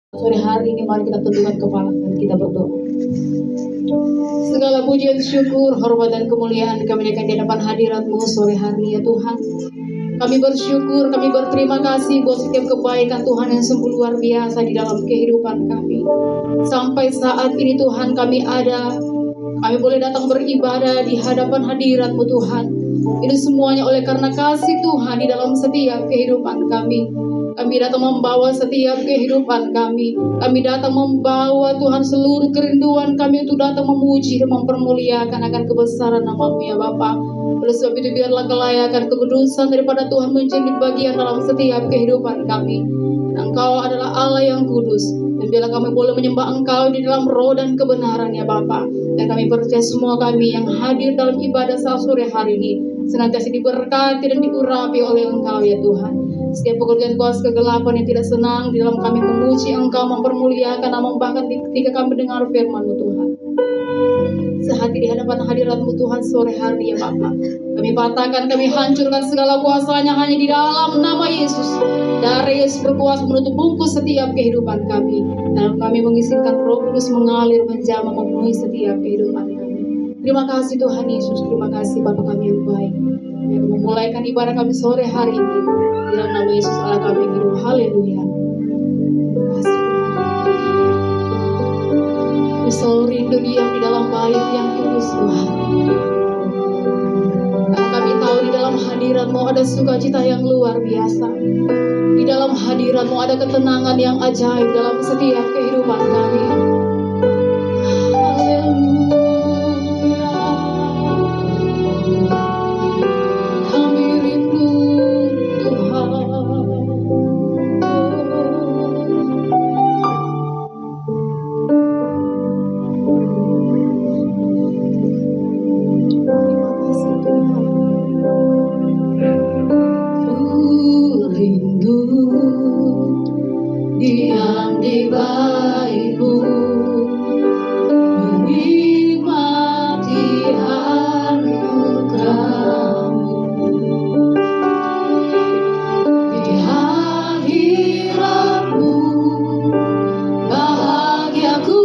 Sore hari ini mari kita tundukkan kepala dan kita berdoa. Segala pujian, syukur, hormat dan kemuliaan kami naikkan di hadapan hadirat-Mu sore hari ya Tuhan. Kami bersyukur, kami berterima kasih buat setiap kebaikan Tuhan yang sungguh luar biasa di dalam kehidupan kami. Sampai saat ini Tuhan kami boleh datang beribadah di hadapan hadirat-Mu Tuhan. Ini semuanya oleh karena kasih Tuhan di dalam setiap kehidupan kami. Kami datang membawa setiap kehidupan kami. Kami datang membawa Tuhan seluruh kerinduan kami untuk datang memuji dan mempermuliakan akan kebesaran nama-Mu ya Bapa. Oleh sebab itu biarlah kelayakan kekudusan daripada Tuhan menjadi bagian dalam setiap kehidupan kami. Engkau adalah Allah yang kudus. Dan biarlah kami boleh menyembah Engkau di dalam roh dan kebenaran ya Bapa. Dan kami percaya semua kami yang hadir dalam ibadah saat sore hari ini senantiasa diberkati dan diurapi oleh Engkau ya Tuhan. Setiap pekerjaan kuasa kegelapan yang tidak senang di dalam kami memuji Engkau, mempermuliakan nama, bahkan ketika kami mendengar firman-Mu Tuhan. Sehati di hadapan hadirat-Mu Tuhan sore hari ya Bapa. Kami patahkan, kami hancurkan segala kuasanya hanya di dalam nama Yesus. Darah Yesus berkuasa menutup bungkus setiap kehidupan kami. Dan kami mengizinkan Roh Kudus mengalir, menjamah, memenuhi setiap kehidupan kami. Terima kasih Tuhan Yesus, terima kasih Bapa kami yang baik. Yang memulaikan ibadah kami sore hari ini. Di dalam nama Yesus Allah kami hidup. Haleluya. Terima kasih Tuhan. Kami selalu rindu diam di dalam bait yang kudus Tuhan. Dan kami tahu di dalam hadirat-Mu ada sukacita yang luar biasa. Di dalam hadirat-Mu ada ketenangan yang ajaib dalam setiap kehidupan kami. Diam di bait-Mu, menikmati anugerah-Mu. Di hadirat-Mu, bahagiaku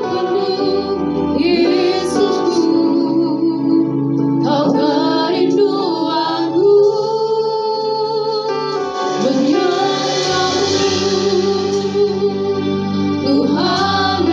penuh. Yesusku, Kau kerinduanku. Tuhan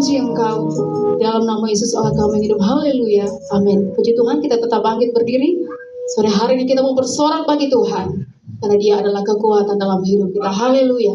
memuji Engkau. Dalam nama Yesus Allah kami hidup. Haleluya. Amin. Puji Tuhan, kita tetap bangkit berdiri. Sore hari ini kita mau bersorak bagi Tuhan. Karena Dia adalah kekuatan dalam hidup kita. Haleluya.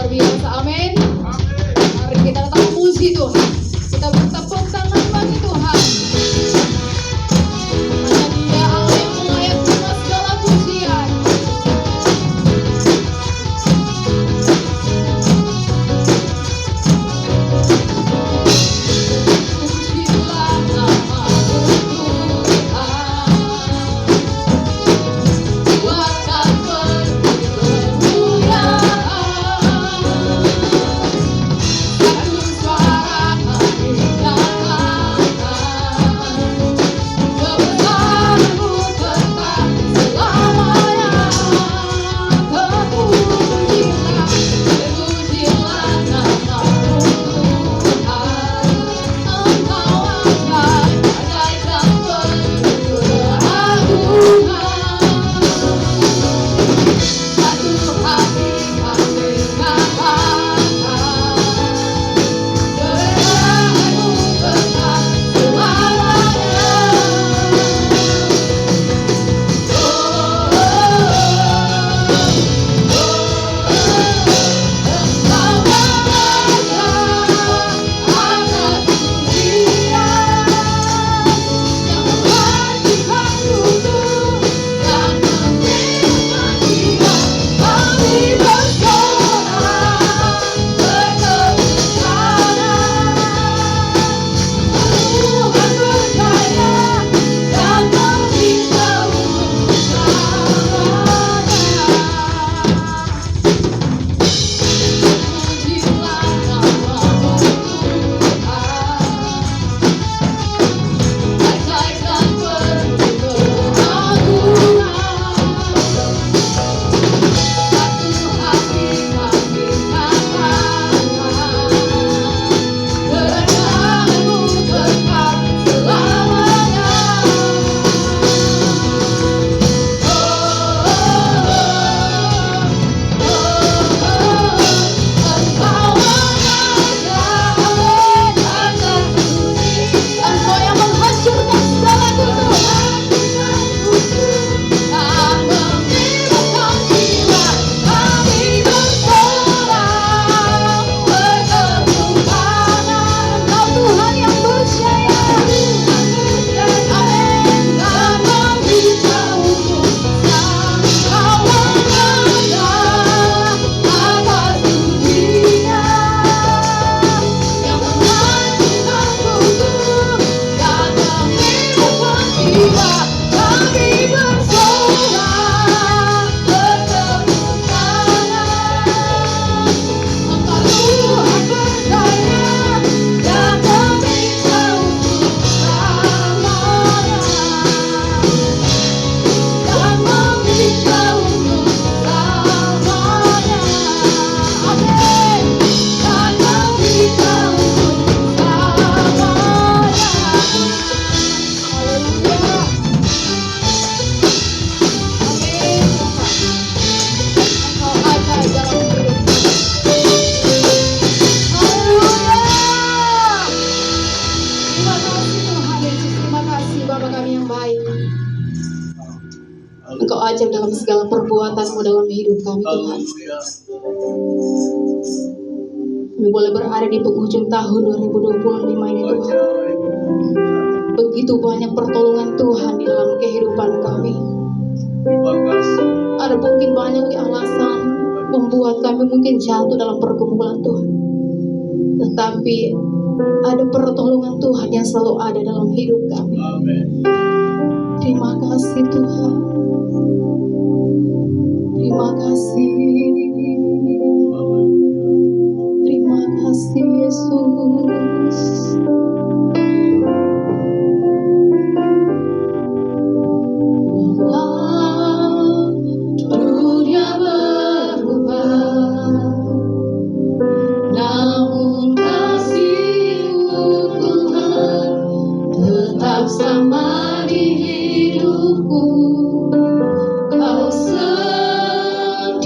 luar biasa. Amin. Mari kita tetap memuji Tuhan. Kita bertepuk tangan bagi Tuhan. Hanya Dia Allah yang layak terima segala pujian. Pujilah nama Tuhan. Buatkan satu suara kami nyatakan kebesaran-Mu tetap selamanya. Terpujilah, terpujilah nama-Mu Tuhan. Engkau bagaikan penuh keagungan. Satu hati kami katakan kebenaran-Mu tetap selamanya. Engkau berkuasa atas dunia yang membersihkan tubuh dan membersihkan jiwa. Kami bersorak bertepuk tangan. Tuhan berjaya dan memberitahu selamanya. Pujilah nama-Mu Tuhan, bagaikan penuh keagungan. Satu hati kami katakan kebenaran-Mu tetap selamanya. Engkau mengajar atas dunia. Engkau yang menghancurkan segala kutukan dan membebaskan jiwa. Kami bersorak bertepuk tangan. Engkau Tuhan yang berjaya. Amin. Dan memberitahu Engkau mengajar atas dunia yang menghancurkan tubuh dan membebaskan jiwa. Kami bersorak bertepuk tangan. Engkau Tuhan berjaya dan memberitahu selamanya. Dan memberitahu selamanya. Amin. Dan memberitahu selamanya. Haleluya. Amin. Engkau ajaib dalam hidup. Haleluya. Terima kasih Tuhan Yesus. Terima kasih Bapa kami yang baik. Engkau ajaib dalam segala perbuatan-Mu dalam hidup kami Tuhan. Kami boleh berada di penghujung tahun 2025 ini Tuhan. Begitu banyak pertolongan Tuhan di dalam kehidupan kami. Ada mungkin banyak alasan membuat kami mungkin jatuh dalam pergumulan Tuhan. Tetapi ada pertolongan Tuhan yang selalu ada dalam hidup kami. Terima kasih Tuhan. Terima kasih. Terima kasih Yesus. Walau dunia berubah, namun kasih-Mu Tuhan tetap sama di hidupku. Kau setia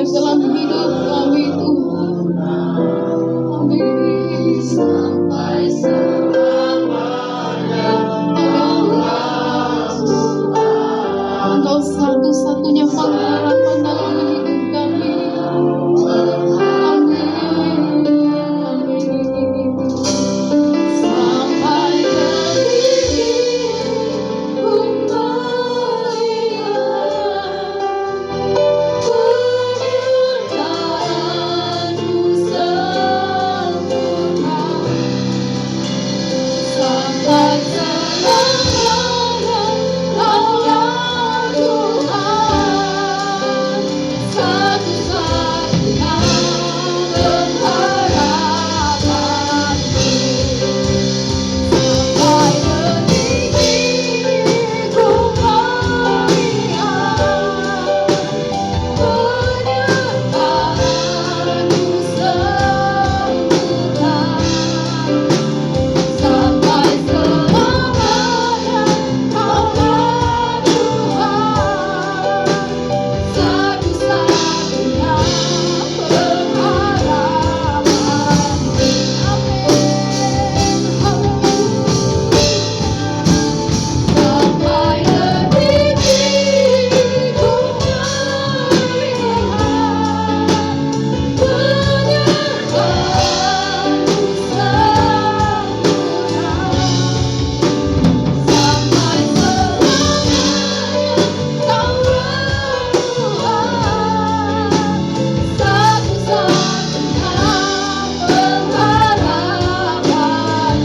terbaik dalam hidup kami Tuhan. Amin. Sampai selamanya. Engkau satu-satunya pengharapan dalam hidup kami. Amin. Amin. Sampai detik ku menyerahkanmu sempurna. Sampai selamanya Kaulah Tuhan, satu-satunya pengharapanku. Sampai detik ini ku melihat penyertaanmu sempurna. Sampai selamanya Kaulah Tuhan, satu-satunya pengharapanku. Sampai detik ini ku melihat penyertaanmu sempurna. Sampai selamanya Kaulah Tuhan, satu-satunya pengharapanku.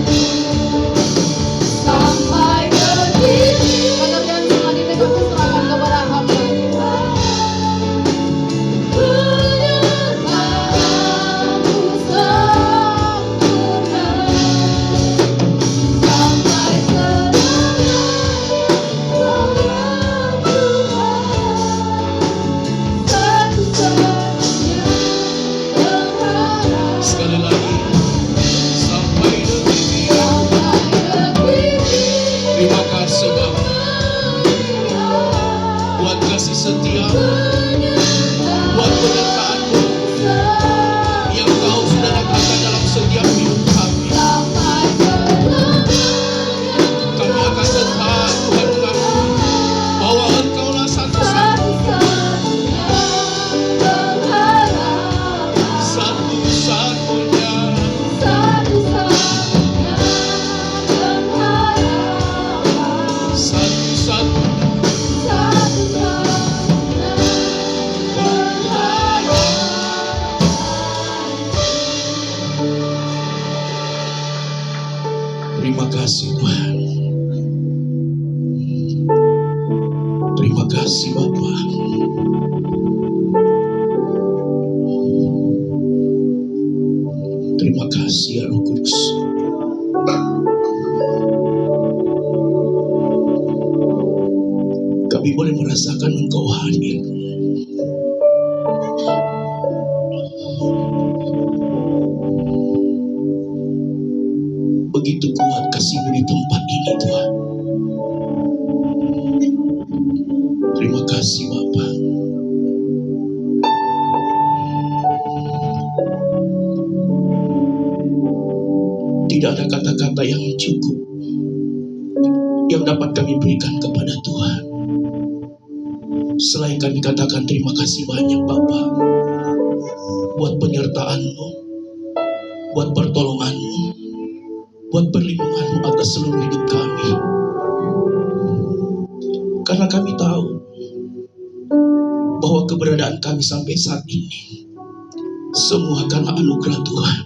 Sampai detik ini pekerjaan selanjutnya kami serahkan kepada hamba. Penyertaanmu sempurna. Sampai selamanya Kaulah Tuhan, satu-satunya pengharapan. Sekali lagi, sampai detik ini, Sampai detik ini terima kasih Bapa buat kasih setia, buat penyertaan-Mu yang Kau sudah nyatakan dalam setiap hidup kami. sampai selamanya Kami akan tetap Tuhan mengakui bahwa Engkaulah satu-satunya, satu-satunya. Terima kasih Tuhan. Terima kasih Bapa. Terima kasih ya Roh Kudus. Kami boleh merasakan Engkau hadir. Begitu kuat kasih-Mu di tempat ini Tuhan. Terima kasih Bapa. Tidak ada kata-kata yang cukup yang dapat kami berikan kepada Tuhan selain kami katakan terima kasih banyak Bapa buat penyertaan-Mu, buat pertolongan-Mu, buat perlindungan-Mu atas seluruh hidup kami. Karena kami tahu bahwa keberadaan kami sampai saat ini semua karena anugerah Tuhan.